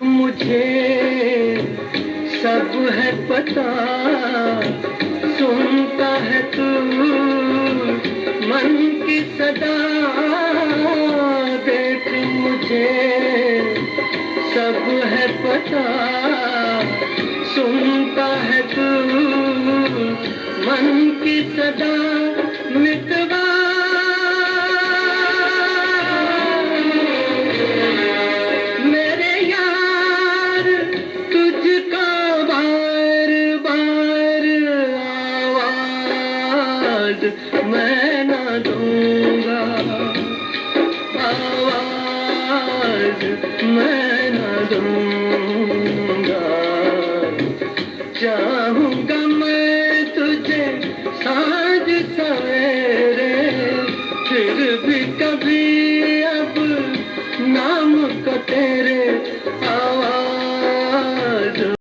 मुझे सब है पता, सुनता है तू मन की सदा। देख मुझे सब है पता, सुनता है तू मन की सदा। मितवा मेरे यार तुझको बार बार आवाज मैं ना दूंगा, आवाज मैं ना दूंगा। चाहूंगा मैं तुझे साँझ सवेरे, फिर भी कभी अब नाम को तेरे